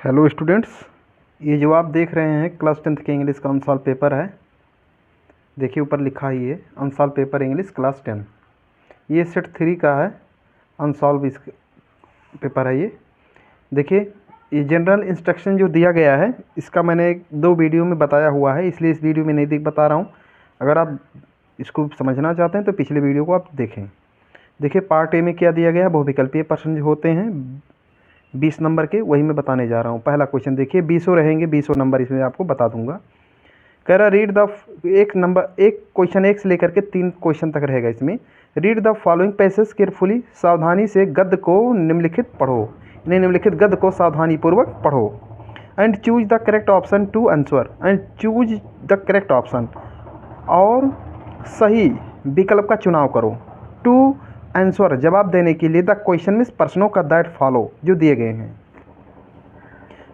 Hello students, ये जो आप देख रहे हैं क्लास 10th के इंग्लिश का अनसॉल्व पेपर है। देखिए ऊपर लिखा ही है अनसॉल्व पेपर इंग्लिश क्लास 10। ये सेट 3 का है अनसॉल्व इस पेपर है ये। देखिए ये जनरल इंस्ट्रक्शन जो दिया गया है इसका मैंने 2 वीडियो में बताया हुआ है, इसलिए इस वीडियो में नहीं बता रहा हूँ। अगर आप इसको समझना चाहते हैं तो पिछले वीडियो को आप देखें। देखिए पार्ट ए में क्या दिया गया है, बहुविकल्पीय प्रश्न जो होते हैं 20 नंबर के, वही मैं बताने जा रहा हूँ। पहला क्वेश्चन देखिए, 20 रहेंगे, 20 नंबर इसमें आपको बता दूंगा। कह रहा रीड द एक क्वेश्चन 1 से लेकर के 3 क्वेश्चन तक रहेगा इसमें। Read the following passage carefully, सावधानी से गद्य को निम्नलिखित पढ़ो, निम्नलिखित गद्य को सावधानी पूर्वक पढ़ो। And choose the correct option to answer, and choose the correct option, और सही विकल्प का चुनाव करो। टू आंसर, जवाब देने के लिए। द क्वेश्चन मीन्स प्रश्नों का दैट फॉलो, जो दिए गए हैं।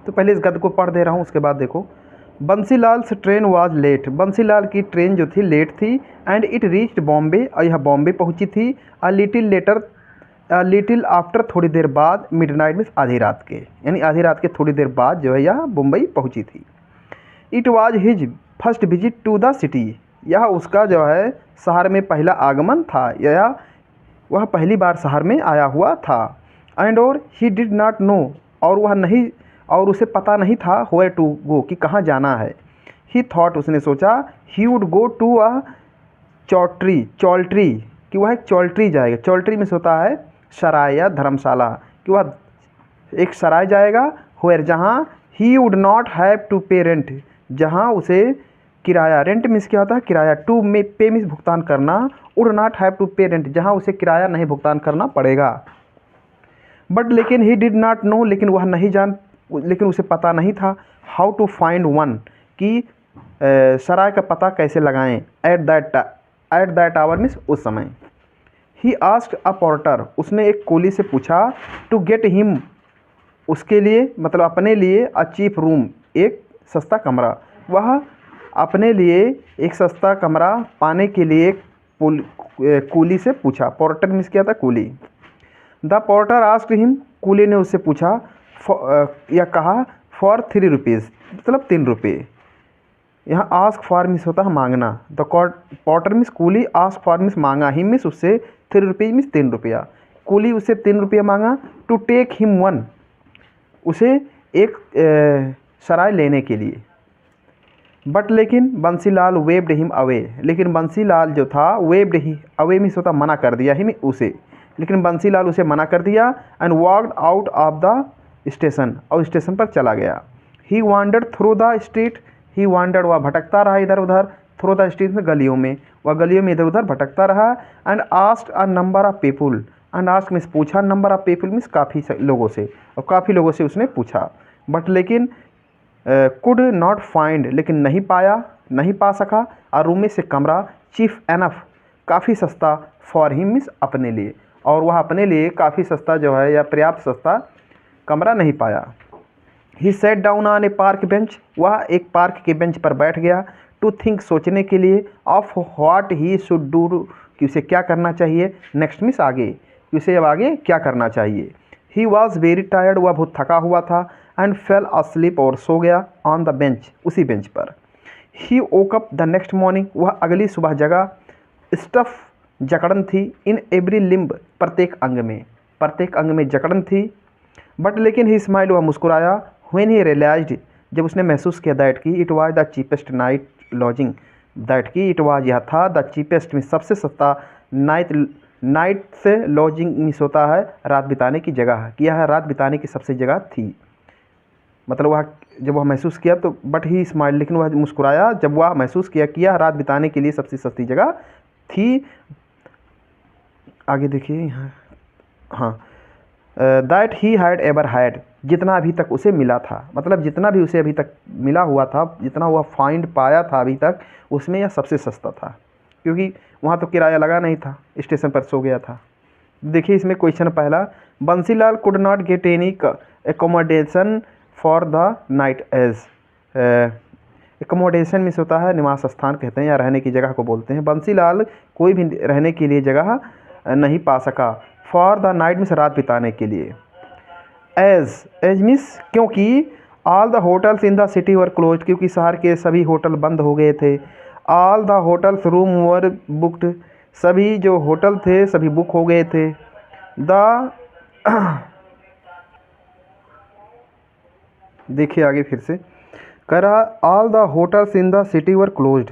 तो पहले इस गद्य को पढ़ दे रहा हूँ, उसके बाद देखो। Bansilal train was late, Bansilal की ट्रेन जो थी लेट थी। एंड इट रीच्ड बॉम्बे, और यह बॉम्बे पहुँची थी। अ लिटिल आफ्टर, थोड़ी देर बाद। मिडनाइट मीन्स आधी रात के, यानी आधी रात के थोड़ी देर बाद जो है यह मुंबई पहुँची थी। It was his first visit to the city, यह उसका जो है शहर में पहला आगमन था, या वह पहली बार शहर में आया हुआ था। एंड और ही डिड नॉट नो, और वह नहीं, और उसे पता नहीं था वेयर टू गो, कि कहाँ जाना है। ही थॉट, उसने सोचा। He would go to a चौल्ट्री, कि वह एक चौल्ट्री जाएगा। चौल्ट्री में होता है सराय या धर्मशाला, कि वह एक सराय जाएगा। वेयर, जहाँ। He would not have to pay rent, जहाँ उसे किराया, रेंट मीन्स क्या होता है किराया, टू में पे मीन्स भुगतान करना। Would not have to pay rent, जहाँ उसे किराया नहीं भुगतान करना पड़ेगा। बट लेकिन ही डिड नॉट नो, लेकिन वह नहीं लेकिन उसे पता नहीं था। हाउ टू फाइंड वन, कि सराय का पता कैसे लगाएं। एट दैट आवर मीन्स उस समय। ही आस्क्ड अ पोर्टर, उसने एक कुली से पूछा। टू गेट हिम, उसके लिए मतलब अपने लिए। अ चीप रूम, एक सस्ता कमरा। वह अपने लिए एक सस्ता कमरा पाने के लिए कूली से पूछा। पोर्टर मीन्स क्या था, coolie. The porter asked him, coolie ने उससे पूछा या कहा। फॉर 3 रुपीज़, मतलब 3 रुपये। यहाँ आस्क फॉर मीन्स होता है मांगना। The porter means coolie, ask for means मांगा, हिम मीन्स उससे, 3 रुपीज़ मीन्स 3 रुपया। कूली उससे 3 रुपया मांगा। टू टेक हिम वन, उसे एक सराय लेने के लिए। बट लेकिन बंसीलाल वेब्ड हिम अवे, लेकिन बंसीलाल जो था वेब्ड ही अवे मीन्स होता मना कर दिया हिम उसे, लेकिन बंसीलाल उसे मना कर दिया। And walked out of the station, और स्टेशन पर चला गया। He wandered through the street, he wandered, वह भटकता रहा इधर उधर। थ्रू द स्ट्रीट में गलियों में, वह गलियों में इधर उधर भटकता रहा। And asked a number of people, and ask means पूछा, नंबर ऑफ पीपुल मीन्स काफ़ी लोगों से, और काफ़ी लोगों से उसने पूछा। बट लेकिन कुड नॉट फाइंड, लेकिन नहीं पाया, नहीं पा सका। और रूम में से कमरा। चीफ एनफ, काफ़ी सस्ता। फॉर हिम मीन्स अपने लिए, और वह अपने लिए काफ़ी सस्ता जो है या पर्याप्त सस्ता कमरा नहीं पाया। He set down on a park bench, वह एक पार्क के बेंच पर बैठ गया। टू थिंक, सोचने के लिए। Of what he should do, कि उसे क्या करना चाहिए। नेक्स्ट मीन्स आगे, कि उसे अब आगे क्या करना चाहिए। ही वॉज वेरी टायर्ड, वह बहुत थका हुआ था। एंड फेल अस्लीप, और सो गया। ऑन द बेंच, उसी बेंच पर। He woke up the next morning, वह अगली सुबह जगा। स्टफ, जकड़न थी। इन एवरी लिम्ब, प्रत्येक अंग में जकड़न थी। बट लेकिन ही स्माइल, वह मुस्कुराया। व्हेन ही रियलाइज्ड, जब उसने महसूस किया। दैट की it was the cheapest night lodging, that की इट वाज, यह था। द चीपेस्ट में सबसे सस्ता। नाइट से लॉजिंग मीन्स होता है रात बिताने की जगह, कि यह रात बिताने की सबसे जगह थी। मतलब वह जब वह महसूस किया तो, बट ही स्माइल, लेकिन वह मुस्कुराया जब वह महसूस किया कि यह रात बिताने के लिए सबसे सस्ती जगह थी। आगे देखिए यहाँ, हाँ। That he had ever had, जितना अभी तक उसे मिला था, मतलब जितना भी उसे अभी तक मिला हुआ था, जितना वह फाइंड पाया था अभी तक, उसमें यह सबसे सस्ता था, क्योंकि वहाँ तो किराया लगा नहीं था, स्टेशन पर सो गया था। देखिए इसमें क्वेश्चन पहला, Bansilal could not get any accommodation for the night as. Accommodation means होता है निवास स्थान कहते हैं, या रहने की जगह को बोलते हैं। बंसीलाल कोई भी रहने के लिए जगह नहीं पा सका। फॉर द नाइट मीन्स रात बिताने के लिए। एज मीन्स क्योंकि all the hotels in the city were close, क्योंकि शहर के सभी होटल बंद हो गए थे। All the hotels room were booked, सभी जो होटल थे सभी बुक हो गए थे। द देखिए आगे फिर से कह रहा, all the hotels in the city were closed,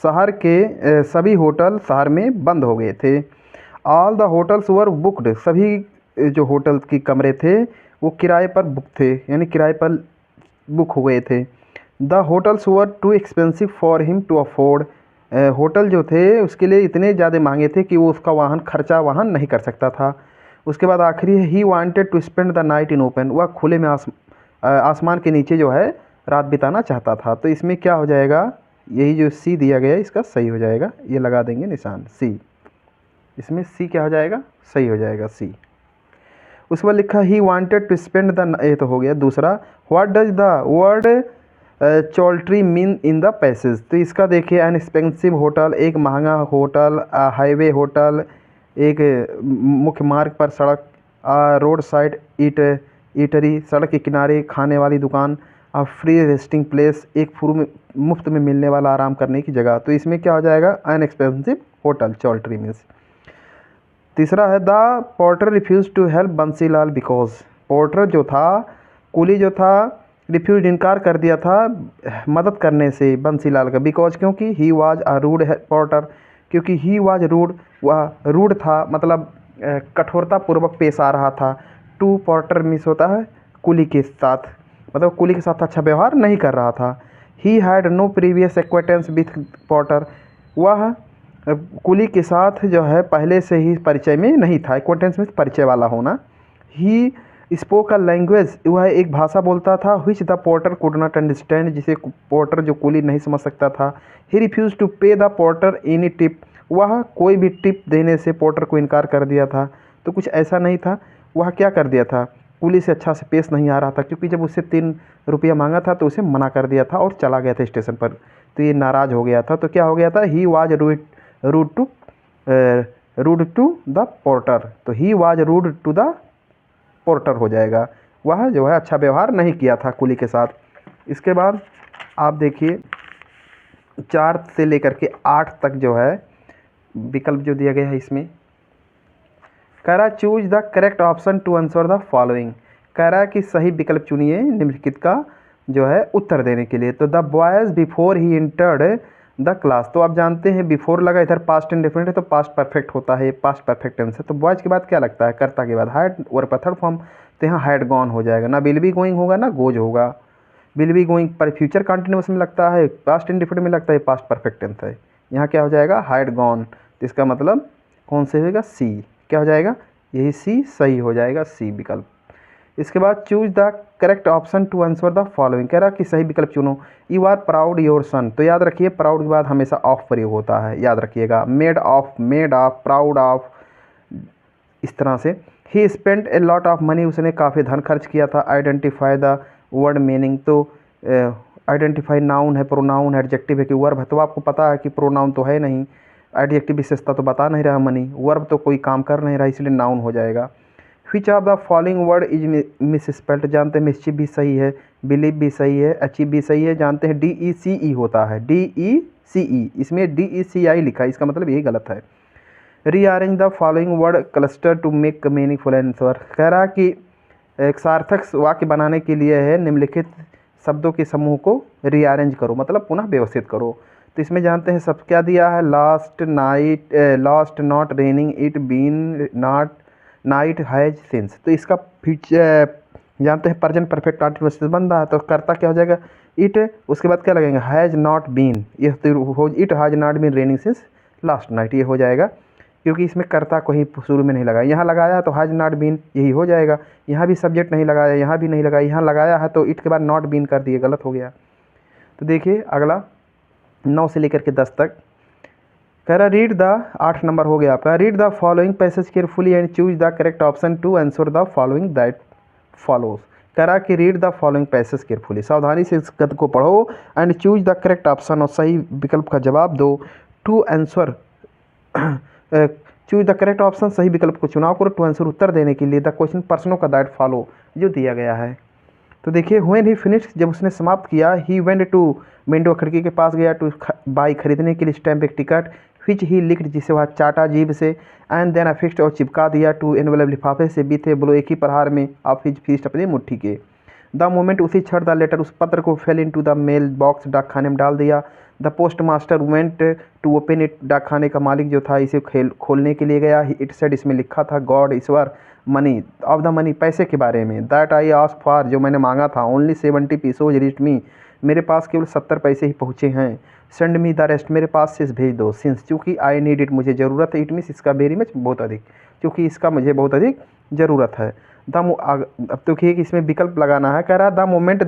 शहर के सभी होटल शहर में बंद हो गए थे। All the hotels were booked, सभी जो होटल की कमरे थे वो किराए पर बुक थे, यानी किराए पर बुक हो गए थे। The hotels were too expensive for him to afford, hotel जो थे उसके लिए इतने ज़्यादा महंगे थे कि वो उसका खर्चा वहन नहीं कर सकता था। उसके बाद आखिरी है, he wanted to spend the night in open, वह खुले में आसमान के नीचे जो है रात बिताना चाहता था। तो इसमें क्या हो जाएगा, यही जो सी दिया गया है इसका सही हो जाएगा, ये लगा देंगे निशान सी। इसमें सी क्या हो जाएगा, सही हो जाएगा सी। उसके बाद लिखा he wanted to spend the, ये तो हो गया। दूसरा, what does the word choultry mean in the passage, तो इसका देखिए एन एक्सपेंसिव होटल, एक महंगा होटल, हाईवे होटल, एक मुख्य मार्ग पर सड़क, रोड साइड ईटरी, सड़क के किनारे खाने वाली दुकान, फ्री रेस्टिंग प्लेस, एक मुफ्त में मिलने वाला आराम करने की जगह। तो इसमें क्या हो जाएगा, inexpensive hotel choultry means. तीसरा है, the porter refuse to help Bansilal because, porter जो था, कुली जो था, रिफ्यूज इनकार कर दिया था मदद करने से बंसीलाल का, बिकॉज क्योंकि he was a rude porter, क्योंकि ही वाज रूड, वह रूड था मतलब कठोरता पूर्वक पेश आ रहा था। टू पोर्टर मिस होता है कुली के साथ, मतलब कुली के साथ अच्छा व्यवहार नहीं कर रहा था। He had no previous acquaintance with porter, वह कुली के साथ जो है पहले से ही परिचय में नहीं था, एक्वेंटेंस में परिचय वाला होना। ही स्पोक अ लैंग्वेज, वह एक भाषा बोलता था, which the porter could not understand, जिसे पोर्टर जो कुली नहीं समझ सकता था। ही रिफ्यूज टू पे द पोर्टर एनी टिप, वह कोई भी टिप देने से पोर्टर को इनकार कर दिया था। तो कुछ ऐसा नहीं था, वह क्या कर दिया था, कुली से अच्छा से पेश नहीं आ रहा था, क्योंकि जब उससे 3 रुपया मांगा था तो उसे मना कर दिया था और चला गया था स्टेशन पर। तो ये नाराज़ हो गया था, तो क्या हो गया था, he was rude to the porter, तो he was rude to the porter हो जाएगा, वह जो है अच्छा व्यवहार नहीं किया था कुली के साथ। इसके बाद आप देखिए 4 से लेकर के 8 तक जो है विकल्प जो दिया गया है, इसमें कह रहा choose the correct option to answer the following, कह रहा है कि सही विकल्प चुनिए निम्नलिखित का जो है उत्तर देने के लिए। तो the boys before he entered the class, तो आप जानते हैं बिफोर लगा इधर पास्ट इंडेफिनिट है तो पास्ट परफेक्ट होता है, पास्ट परफेक्ट टेंस है। तो बॉयज़ के बाद क्या लगता है, कर्ता के बाद हैड और थर्ड फॉर्म, तो यहाँ हैड गॉन हो जाएगा, ना विल बी गोइंग होगा ना गोज होगा। विल बी गोइंग पर फ्यूचर कंटिन्यूस में लगता है, पास्ट इंडेफिनिट में लगता है, पास्ट परफेक्ट टेंस है। यहाँ क्या हो जाएगा, हैड गॉन, तो इसका मतलब कौन से होगा, सी। क्या हो जाएगा, यही सी सही हो जाएगा, सी विकल्प। इसके बाद choose the correct option to answer the following, कह रहा कि सही विकल्प चुनो। You are proud your son, तो याद रखिए प्राउड के बाद हमेशा ऑफ प्रयोग होता है, याद रखिएगा। मेड ऑफ, प्राउड ऑफ, इस तरह से। ही spent a lot of money, उसने काफ़ी धन खर्च किया था। आइडेंटिफाई द वर्ड मीनिंग, तो आइडेंटिफाई नाउन है, प्रोनाउन है, एडजेक्टिव है कि वर्ब है, तो आपको पता है कि प्रोनाउन तो है नहीं, एडजेक्टिव विशेषता तो बता नहीं रहा मनी, वर्ब तो कोई काम कर नहीं रहा, इसलिए नाउन हो जाएगा। Which of the following word is miss spelt, जानते हैं मिस्चिफ भी सही है, बिलीव भी सही है, अचीव भी सही है। जानते हैं DECE होता है, DECE, इसमें DECI लिखा है, इसका मतलब यही गलत है। Rearrange the following word cluster to make meaningful answer, कह रहा कि एक सार्थक वाक्य बनाने के लिए है निम्नलिखित शब्दों के समूह को रीअरेंज करो, मतलब पुनः व्यवस्थित करो। तो इसमें जानते हैं सब क्या दिया है, last not raining, it been not, night has since, तो इसका जानते हैं प्रेजेंट परफेक्ट आर्टिकल बन रहा है, तो कर्ता क्या हो जाएगा, इट, उसके बाद क्या लगेगा, हैज़ नॉट बीन, ये it has not been raining since last night, ये हो जाएगा, क्योंकि इसमें कर्ता को ही शुरू में नहीं लगाया, यहाँ लगाया तो हैज़ नॉट बीन, यही हो जाएगा। यहाँ भी सब्जेक्ट नहीं लगाया, यहाँ भी नहीं लगाया, यहाँ लगाया है तो इट के बाद नॉट बीन कर दिए, गलत हो गया। तो देखिए अगला 9 से लेकर के 10 तक कह रहा रीड द, 8 नंबर हो गया आपका, read the following passage carefully and choose the correct option to answer the following that follows, कह रहा कि read the following passage carefully, सावधानी से इस गद्य को पढ़ो and choose the correct option, और सही विकल्प का जवाब दो, to answer choose the correct option, सही विकल्प को चुनाव करो टू आंसर, उत्तर देने के लिए द क्वेश्चन प्रश्नों का दैट फॉलो जो दिया गया है। तो देखिए व्हेन ही फिनिश, जब उसने समाप्त किया, ही वेंट टू विंडो, खिड़की के पास गया, टू बाई खरीदने के लिए स्टैम्प एक टिकट, विच ही लिक्ड जिसे वह चाटा जीभ से, एंड देन अफिक्स्ड और चिपका दिया, टू एनवेलप लिफाफे से बीते ब्लो एक ही प्रहार में ऑफ हिज फीस्ट अपनी मुट्ठी के। द मोमेंट उसी क्षण द लेटर उस पत्र को fell into the mail box डाकखाने में डाल दिया। The post master went to open it, डाकखाने का मालिक जो था इसे खोलने के लिए गया। इट सेड, इसमें लिखा था God Ishwar, money of the money पैसे के बारे में, दैट आई आस्क फॉर जो मैंने मांगा था, ओनली 70 पीसोज रिस्ट मी मेरे पास केवल 70 पैसे ही पहुँचे हैं, सेंड मी द रेस्ट मेरे पास से भेज दो, सिंस चूँकि आई नीड इट मुझे ज़रूरत है, इट मीन्स इसका वेरी मच बहुत अधिक, क्योंकि इसका मुझे बहुत अधिक ज़रूरत है। अब तो कि इसमें विकल्प लगाना है, कह रहा the moment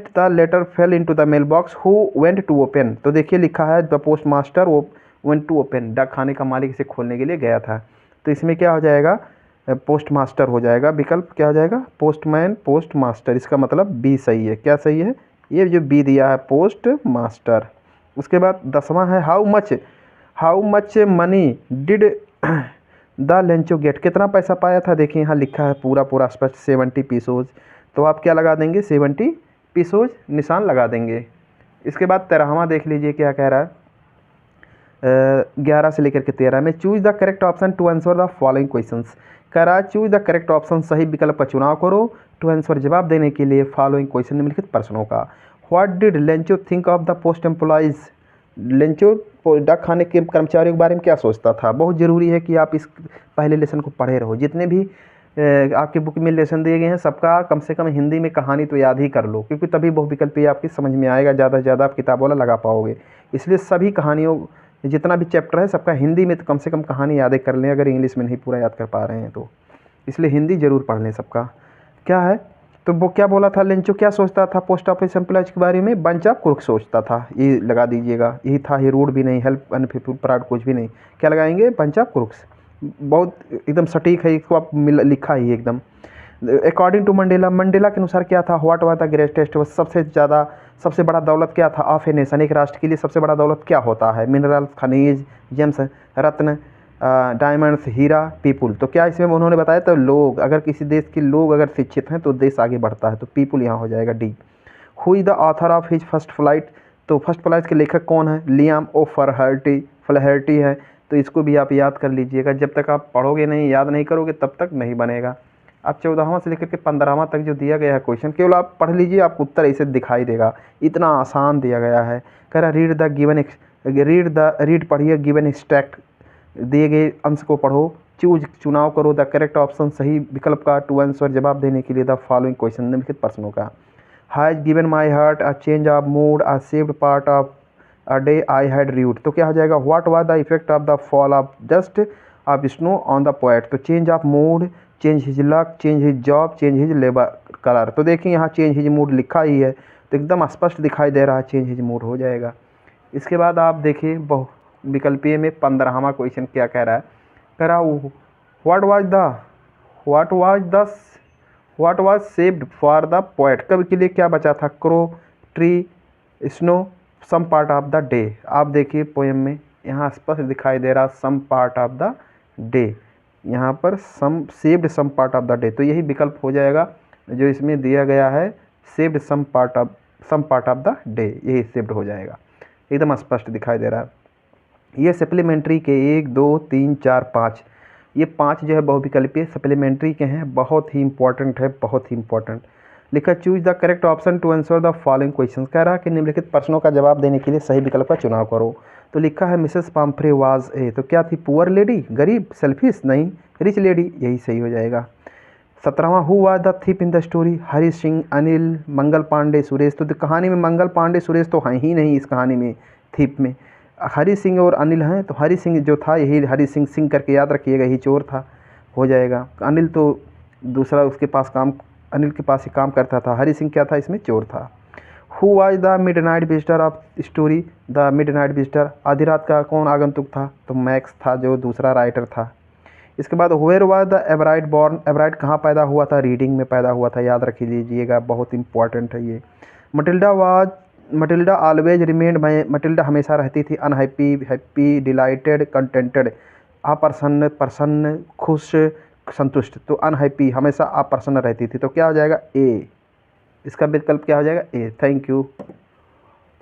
the letter fell into the mail box who went to open, तो देखिए लिखा है द पोस्ट मास्टर वो वेंट टू ओपन, डाक खाने का मालिक इसे खोलने के लिए गया था। तो इसमें क्या हो जाएगा, पोस्ट मास्टर हो जाएगा, विकल्प क्या हो जाएगा, पोस्टमैन पोस्ट मास्टर, इसका मतलब बी सही है। क्या सही है, ये जो बी दिया है पोस्ट मास्टर। उसके बाद 10वां है how much money did the Lencho get, कितना पैसा पाया था, देखिए यहाँ लिखा है पूरा स्पष्ट 70 पीसोज, तो आप क्या लगा देंगे 70 पीसोज निशान लगा देंगे। इसके बाद 13वां देख लीजिए क्या कह रहा है, 11 से लेकर के 13 में, choose the correct option to answer the following questions, कह रहा है चूज द करेक्ट ऑप्शन, सही विकल्प का चुनाव करो टू आंसर, जवाब देने के लिए फॉलोइंग क्वेश्चन निम्नलिखित प्रश्नों का। What did Lencho think of the post employees, Lencho डाक खाने के कर्मचारियों के बारे में क्या सोचता था। बहुत ज़रूरी है कि आप इस पहले लेसन को पढ़े रहो, जितने भी आपके बुक में लेसन दिए गए हैं सबका कम से कम हिंदी में कहानी तो याद ही कर लो, क्योंकि तभी बहुविकल्पीय आपकी समझ में आएगा, ज़्यादा से ज़्यादा आप किताब वाला लगा पाओगे। इसलिए सभी कहानियों जितना भी चैप्टर है सबका हिंदी में तो कम से कम कहानी याद कर लें, अगर इंग्लिश में नहीं पूरा याद कर पा रहे हैं तो, इसलिए हिंदी ज़रूर पढ़ लें सबका। क्या है, तो वो क्या बोला था, लेंचो क्या सोचता था पोस्ट ऑफिस एम्प्लॉयज के बारे में, बंच ऑफ क्रूक सोचता था, ये लगा दीजिएगा, यही था, ये रूड भी नहीं, हेल्प अनफेयरफुल प्राउड कुछ भी नहीं, क्या लगाएंगे बंच ऑफ क्रूक्स, बहुत एकदम सटीक है, इसको आप लिखा ही एकदम। अकॉर्डिंग टू मंडेला के अनुसार क्या था, व्हाट वाज द ग्रेटेस्ट, सबसे बड़ा दौलत क्या था ऑफ ए नेशन, एक राष्ट्र के लिए सबसे बड़ा दौलत क्या होता है, मिनरल, खनिज, जेम्स, रत्न, डायमंड्स, हीरा, पीपुल। तो क्या इसमें उन्होंने बताया, तो लोग, अगर किसी देश के लोग अगर शिक्षित हैं तो देश आगे बढ़ता है, तो पीपुल यहाँ हो जाएगा D. Who is the author of his first flight, तो फर्स्ट फ्लाइट के लेखक कौन है, लियाम ओ फ्लहर्टी है, तो इसको भी आप याद कर लीजिएगा, जब तक आप पढ़ोगे नहीं, याद नहीं करोगे तब तक नहीं बनेगा। अब 14वां से लेकर के 15वां तक जो दिया गया है क्वेश्चन, केवल आप पढ़ लीजिए, आपको उत्तर ऐसे दिखाई देगा, इतना आसान दिया गया है। कह रहा रीड पढ़िए, गिवन एक्सट्रैक्ट दिए गए अंश को पढ़ो, चुनाव करो द करेक्ट ऑप्शन, सही विकल्प का टू आंसर, जवाब देने के लिए द फॉलोइंग क्वेश्चन निम्नलिखित प्रश्नों का। Has given my heart a change of mood a saved part of a day I had read, तो क्या हो जाएगा, what was the effect of the fall of dust of snow on the poet, तो change of mood, change his luck, change his job, change his labour colour, तो देखिए यहाँ change his mood लिखा ही है, तो एकदम स्पष्ट दिखाई दे रहा है, चेंज हिज मूड हो जाएगा। इसके बाद आप देखिए विकल्पीय में 15वां क्वेश्चन क्या कह रहा है, कह रहा what was saved for the poet, कवि के लिए क्या बचा था, crow, tree, snow, some part of the day. आप देखिए पोएम में यहाँ स्पष्ट दिखाई दे रहा some part of the day, यहाँ पर saved some part of the day, तो यही विकल्प हो जाएगा जो इसमें दिया गया है, saved some part of the day, यही सेव्ड हो जाएगा, एकदम स्पष्ट दिखाई दे रहा है। ये सप्लीमेंट्री के 1, 2, 3, 4, 5, ये 5 जो है बहुविकल्पीय सप्लीमेंट्री के हैं, बहुत ही इंपॉर्टेंट है, बहुत ही इंपॉर्टेंट। लिखा choose the correct option to answer the following question, कह रहा है कि निम्नलिखित प्रश्नों का जवाब देने के लिए सही विकल्प का चुनाव करो। तो लिखा है मिसेस पाम्फ्रे वाज ए, तो क्या थी, पुअर लेडी, गरीब, सेल्फिश नहीं, रिच लेडी, यही सही हो जाएगा। 17वां who was the thief in the story, Hari Singh, Anil, Mangal Pandey, Suresh, तो कहानी में मंगल पांडे सुरेश तो हैं ही नहीं, इस कहानी में थीप में हरी सिंह और अनिल हैं, तो हरी सिंह जो था यही हरी सिंह करके याद रखिएगा, यही चोर था, हो जाएगा। अनिल तो दूसरा उसके पास काम, अनिल के पास ही काम करता था, हरी सिंह क्या था, इसमें चोर था। Who was the midnight visitor of story, the midnight visitor, आधी रात का कौन आगंतुक था, तो मैक्स था जो दूसरा राइटर था। इसके बाद वेयर वाज द एवराइट बॉर्न, एवराइट कहाँ पैदा हुआ था, रीडिंग में पैदा हुआ था, याद रख लीजिएगा, बहुत इंपॉर्टेंट है ये। Matilda was Matilda always remained, Matilda हमेशा रहती थी अनहैप्पी, हैप्पी, डिलाइटेड, कंटेंटेड, अप्रसन्न, प्रसन्न, खुश, संतुष्ट। तो अनहैप्पी हमेशा अप्रसन्न रहती थी, तो क्या हो जाएगा ए, इसका विकल्प क्या हो जाएगा ए। Thank you.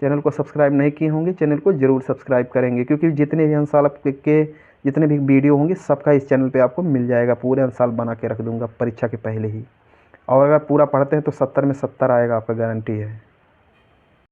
चैनल को सब्सक्राइब नहीं किए होंगे, चैनल को ज़रूर सब्सक्राइब करेंगे, क्योंकि जितने भी अंशाल के जितने भी वीडियो होंगे सबका इस चैनल पे आपको मिल जाएगा। पूरे अंशाल बना के रख दूंगा परीक्षा के पहले ही, और अगर पूरा पढ़ते हैं तो 70 में 70 आएगा, आपका गारंटी है।